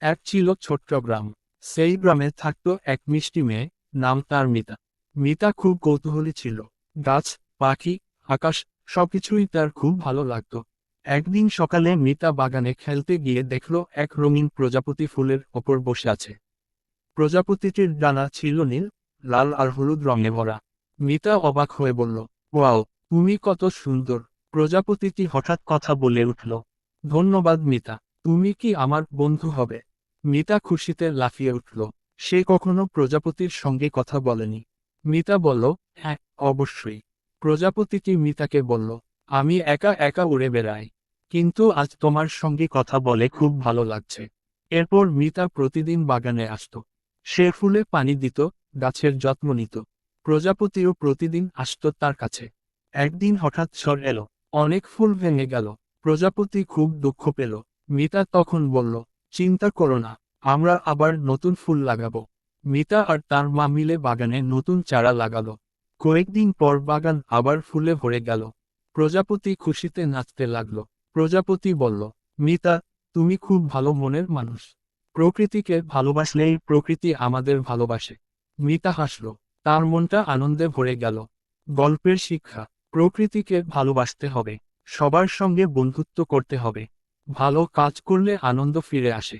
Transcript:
এক ছিল ছোট্ট গ্রাম। সেই গ্রামে থাকত এক মিষ্টি মেয়ে, নাম তার মিতা। মিতা খুব কৌতূহলী ছিল। গাছ, পাখি, আকাশ সবকিছুই তার খুব ভালো লাগতো। একদিন সকালে মিতা বাগানে খেলতে গিয়ে দেখল এক রঙিন প্রজাপতি ফুলের ওপর বসে আছে। প্রজাপতিটির ডানা ছিল নীল, লাল আর হলুদ রঙে ভরা। মিতা অবাক হয়ে বলল, ওয়াও, তুমি কত সুন্দর। প্রজাপতিটি হঠাৎ কথা বলে উঠল, ধন্যবাদ মিতা, তুমি কি আমার বন্ধু হবে? মিতা খুশিতে লাফিয়ে উঠল। সে কখনো প্রজাপতির সঙ্গে কথা বলেনি। মিতা বলল, হ্যাঁ, অবশ্যই। প্রজাপতিটি মিতাকে বলল, আমি একা একা উড়ে বেড়াই, কিন্তু আজ তোমার সঙ্গে কথা বলে খুব ভালো লাগছে। এরপর মিতা প্রতিদিন বাগানে আসত। সে ফুলে পানি দিত, গাছের যত্ন নিত। প্রজাপতিও প্রতিদিন আসত তার কাছে। একদিন হঠাৎ ঝড় এলো, অনেক ফুল ভেঙে গেল। প্রজাপতি খুব দুঃখ পেল। মিতা তখন বলল, চিন্তা করো না, আমরা আবার নতুন ফুল লাগাবো। মিতা আর তার মা মিলে বাগানে নতুন চারা লাগালো। কয়েকদিন পর বাগান আবার ফুলে ভরে গেল। প্রজাপতি খুশিতে নাচতে লাগলো। প্রজাপতি বলল, মিতা, তুমি খুব ভালো মনের মানুষ। প্রকৃতিকে ভালোবাসলেই প্রকৃতি আমাদের ভালোবাসে। মিতা হাসল, তার মনটা আনন্দে ভরে গেল। গল্পের শিক্ষা, প্রকৃতিকে ভালোবাসতে হবে, সবার সঙ্গে বন্ধুত্ব করতে হবে, ভালো কাজ করলে আনন্দ ফিরে আসে।